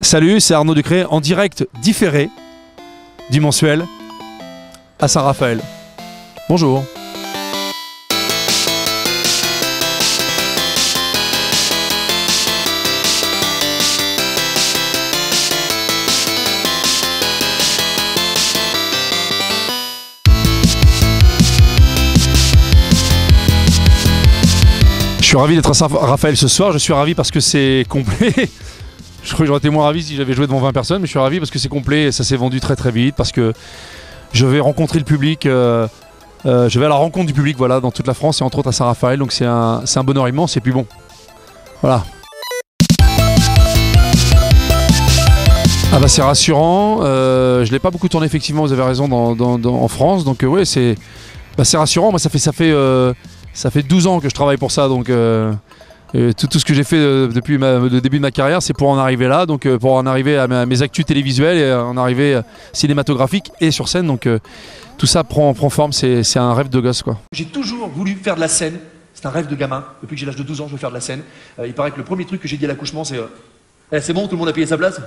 Salut, c'est Arnaud Ducré en direct différé du mensuel à Saint-Raphaël. Bonjour. Je suis ravi d'être à Saint-Raphaël ce soir, je suis ravi parce que c'est complet. Je crois que j'aurais été moins ravi si j'avais joué devant 20 personnes, mais je suis ravi parce que c'est complet et ça s'est vendu très très vite, parce que je vais rencontrer le public, je vais à la rencontre du public, voilà, dans toute la France et entre autres à Saint-Raphaël, donc c'est un bonheur immense et puis bon, voilà. Ah bah c'est rassurant, je l'ai pas beaucoup tourné effectivement, vous avez raison, en France, donc ouais c'est rassurant, moi ça fait 12 ans que je travaille pour ça, donc tout ce que j'ai fait depuis le début de ma carrière, c'est pour en arriver là, donc pour en arriver à mes actus télévisuels et en arriver cinématographique et sur scène, donc tout ça prend forme, c'est un rêve de gosse quoi. J'ai toujours voulu faire de la scène, c'est un rêve de gamin, depuis que j'ai l'âge de 12 ans je veux faire de la scène. Il paraît que le premier truc que j'ai dit à l'accouchement c'est c'est bon, tout le monde a payé sa place.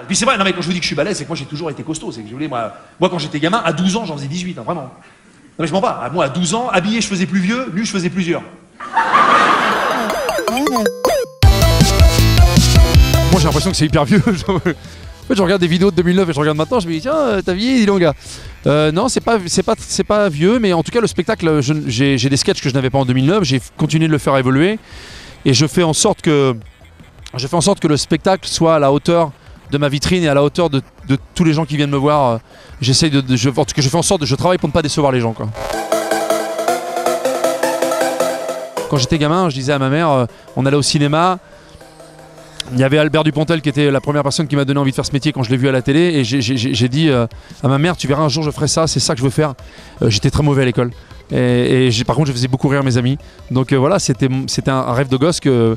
Puis c'est vrai, non mais quand je vous dis que je suis balèze, c'est que moi j'ai toujours été costaud, c'est que je voulais, moi quand j'étais gamin, à 12 ans j'en faisais 18, hein, vraiment. Non mais je mens pas, moi à 12 ans, habillé je faisais plus vieux, nu je faisais plusieurs. Moi j'ai l'impression que c'est hyper vieux. En fait, je regarde des vidéos de 2009 et je regarde maintenant, je me dis tiens, t'as vieilli, dis donc gars. Non, c'est pas vieux, mais en tout cas le spectacle, j'ai des sketchs que je n'avais pas en 2009, j'ai continué de le faire évoluer et je fais en sorte que le spectacle soit à la hauteur de ma vitrine et à la hauteur de tous les gens qui viennent me voir. J'essaye en tout cas je fais en sorte je travaille pour ne pas décevoir les gens quoi. Quand j'étais gamin, je disais à ma mère, on allait au cinéma. Il y avait Albert Dupontel qui était la première personne qui m'a donné envie de faire ce métier quand je l'ai vu à la télé. Et j'ai dit à ma mère, tu verras un jour je ferai ça, c'est ça que je veux faire. J'étais très mauvais à l'école. Et par contre je faisais beaucoup rire mes amis. Donc voilà, c'était un rêve de gosse que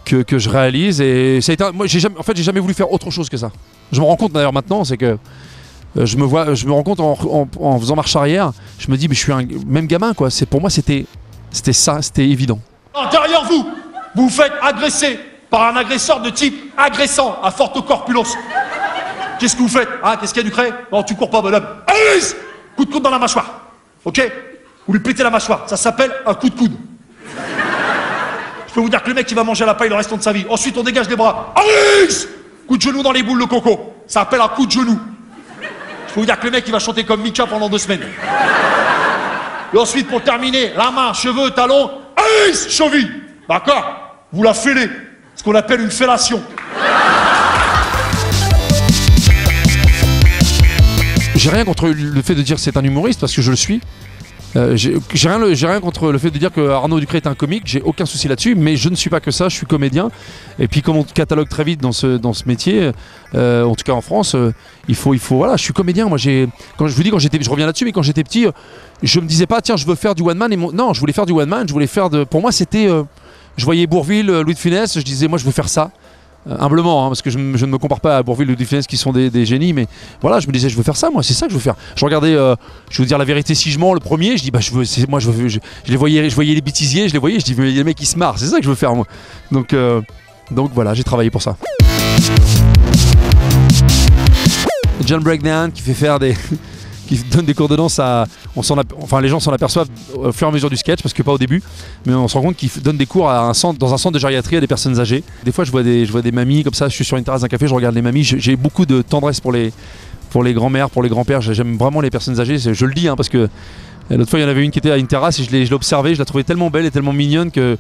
je réalise. Et ça a été moi, j'ai jamais voulu faire autre chose que ça. Je me rends compte d'ailleurs maintenant, c'est que je me rends compte en faisant marche arrière, je me dis mais je suis un même gamin quoi. Pour moi c'était ça, c'était évident. Derrière vous, vous vous faites agresser par un agresseur de type agressant à forte corpulence. Qu'est-ce que vous faites? Hein, qu'est-ce qu'il y a du cré? Non, tu cours pas, bonhomme. Allez, coup de coude dans la mâchoire. Ok? Vous lui pétez la mâchoire. Ça s'appelle un coup de coude. Je peux vous dire que le mec, il va manger à la paille le restant de sa vie. Ensuite, on dégage les bras. Allez, coup de genou dans les boules de coco. Ça s'appelle un coup de genou. Je peux vous dire que le mec, il va chanter comme Mika pendant 2 semaines. Et ensuite, pour terminer, la main, cheveux, talons, allez, cheville. D'accord? Vous la fêlez. Ce qu'on appelle une fellation. J'ai rien contre le fait de dire que c'est un humoriste, parce que je le suis. J'ai rien contre le fait de dire que Arnaud Ducré est un comique, j'ai aucun souci là-dessus, mais je ne suis pas que ça, je suis comédien. Et puis comme on catalogue très vite dans ce métier, en tout cas en France, il faut voilà, je suis comédien. Moi je reviens là-dessus, mais quand j'étais petit, je me disais pas tiens je veux faire du one man, non, je voulais faire du one man, pour moi c'était je voyais Bourvil, Louis de Funès, je disais moi je veux faire ça. Humblement, hein, parce que je ne me compare pas à Bourvil ou Louis de Funès qui sont des génies, mais voilà, je me disais je veux faire ça, moi c'est ça que je veux faire. Je regardais, je vais vous dire la vérité si je mens, le premier, je dis bah je voyais les bêtisiers, je dis les mecs qui se marrent, c'est ça que je veux faire moi. Donc voilà, j'ai travaillé pour ça. John Breakdown qui fait faire qui donne des cours de danse les gens s'en aperçoivent au fur et à mesure du sketch, parce que pas au début, mais on se rend compte qu'il donne des cours dans un centre de gériatrie à des personnes âgées. Des fois je vois des mamies comme ça, je suis sur une terrasse d'un café, je regarde les mamies, j'ai beaucoup de tendresse pour les grands-mères, pour les grands-pères, j'aime vraiment les personnes âgées, je le dis hein, parce que l'autre fois il y en avait une qui était à une terrasse et je l'ai observée, je la trouvais tellement belle et tellement mignonne que...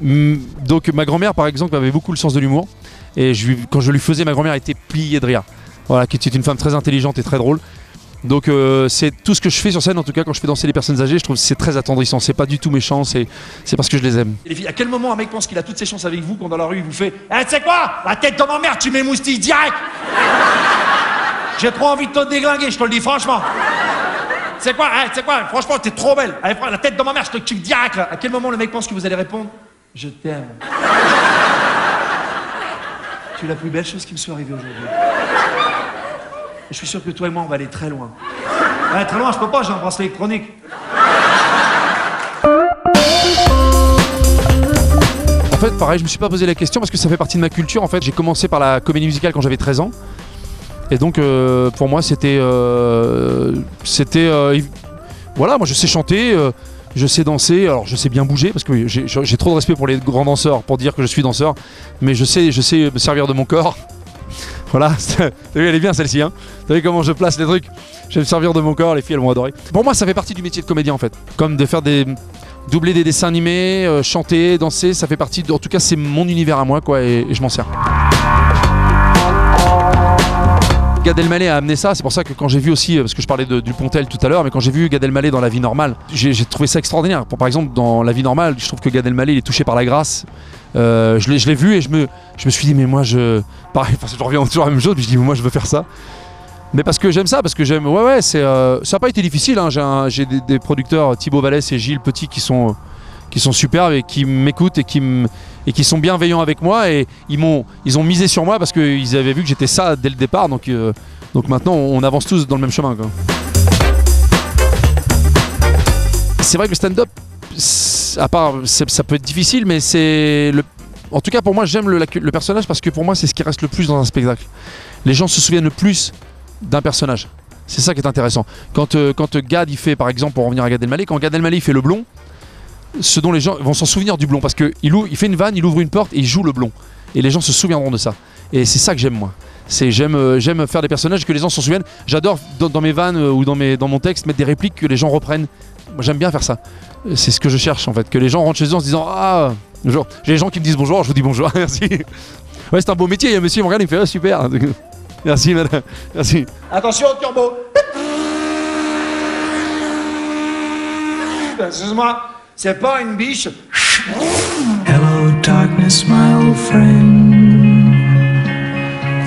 Donc ma grand-mère par exemple avait beaucoup le sens de l'humour, et quand je lui faisais, ma grand-mère était pliée de rire. Voilà, qui était une femme très intelligente et très drôle. Donc c'est tout ce que je fais sur scène, en tout cas quand je fais danser les personnes âgées, je trouve que c'est très attendrissant, c'est pas du tout méchant, c'est parce que je les aime. Et les filles, à quel moment un mec pense qu'il a toutes ses chances avec vous quand dans la rue il vous fait tu sais quoi, la tête de ma mère tu m'émoustilles direct. J'ai trop envie de te déglinguer, je te le dis franchement. C'est quoi, franchement t'es trop belle. Allez, la tête de ma mère je te tue direct là. À quel moment le mec pense que vous allez répondre je t'aime. Tu es la plus belle chose qui me soit arrivée aujourd'hui. Je suis sûr que toi et moi, on va aller très loin. Très loin, je peux pas, j'ai un bracelet électronique. En fait, pareil, je me suis pas posé la question parce que ça fait partie de ma culture. En fait, j'ai commencé par la comédie musicale quand j'avais 13 ans. Et donc, pour moi, c'était... voilà, moi je sais chanter, je sais danser, alors je sais bien bouger parce que j'ai trop de respect pour les grands danseurs pour dire que je suis danseur, mais je sais me servir de mon corps. Voilà, t'as vu, elle est bien celle-ci, hein. T'as vu comment je place les trucs? Je vais me servir de mon corps, les filles elles vont adorer. Pour moi, ça fait partie du métier de comédien en fait. Comme de faire doubler des dessins animés, chanter, danser, ça fait partie, en tout cas c'est mon univers à moi quoi, et je m'en sers. Gad Elmaleh a amené ça, c'est pour ça que quand j'ai vu aussi, parce que je parlais du Pontel tout à l'heure, mais quand j'ai vu Gad Elmaleh dans La Vie Normale, j'ai trouvé ça extraordinaire. Par exemple, dans La Vie Normale, je trouve que Gad Elmaleh il est touché par la grâce. Je l'ai vu et je me suis dit, mais moi pareil, je reviens toujours à la même chose, puis je dis, mais moi je veux faire ça. Mais parce que j'aime ça, parce que j'aime. Ouais, ça n'a pas été difficile, hein. J'ai des producteurs, Thibaut Vallès et Gilles Petit, qui sont superbes et qui m'écoutent et qui sont bienveillants avec moi, et ils ont misé sur moi parce qu'ils avaient vu que j'étais ça dès le départ, donc maintenant on avance tous dans le même chemin quoi. C'est vrai que le stand-up, à part ça peut être difficile, mais en tout cas pour moi j'aime le personnage parce que pour moi c'est ce qui reste le plus dans un spectacle. Les gens se souviennent le plus d'un personnage, c'est ça qui est intéressant. Quand Gad il fait, par exemple, pour revenir à Gad Elmaleh, quand Gad Elmaleh il fait le blond, ce dont les gens vont s'en souvenir du blond, parce qu'il fait une vanne, il ouvre une porte et il joue le blond. Et les gens se souviendront de ça. Et c'est ça que j'aime moi. J'aime faire des personnages que les gens s'en souviennent. J'adore dans mes vannes ou dans mon texte mettre des répliques que les gens reprennent. Moi j'aime bien faire ça. C'est ce que je cherche en fait. Que les gens rentrent chez eux en se disant ah, j'ai les gens qui me disent bonjour, je vous dis bonjour, merci. Ouais, c'est un beau métier, il y a un monsieur, il me regarde, il me fait ah, super. Merci madame, merci. Attention au turbo. Excuse-moi, c'est pas une biche. Hello darkness, my old friend.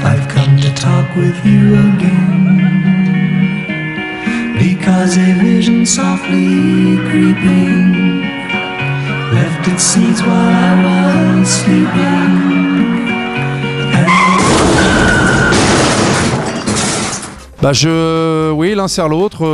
I've come to talk with you again. Because a vision softly creeping left its seeds while I was sleeping. Oui, l'un sert l'autre.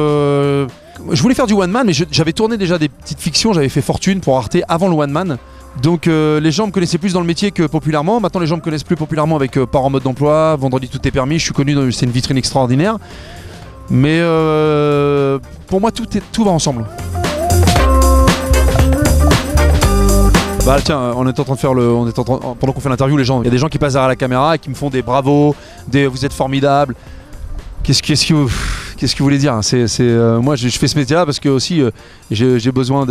Je voulais faire du one man, mais j'avais tourné déjà des petites fictions. J'avais fait Fortune pour Arte avant le one man. Donc les gens me connaissaient plus dans le métier que populairement. Maintenant les gens me connaissent plus populairement avec Part en mode d'emploi, Vendredi tout est permis. Je suis connu, c'est une vitrine extraordinaire. Mais pour moi tout va ensemble. Bah tiens, on est en train de faire pendant qu'on fait l'interview, il y a des gens qui passent derrière la caméra et qui me font des bravos, vous êtes formidables. Qu'est-ce que vous voulez dire? Moi je fais ce métier là parce que aussi j'ai besoin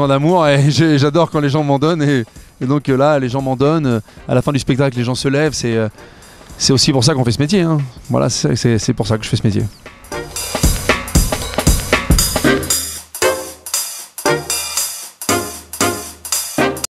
d'amour et j'adore quand les gens m'en donnent, et donc là les gens m'en donnent, à la fin du spectacle les gens se lèvent, c'est aussi pour ça qu'on fait ce métier, hein. Voilà, c'est pour ça que je fais ce métier.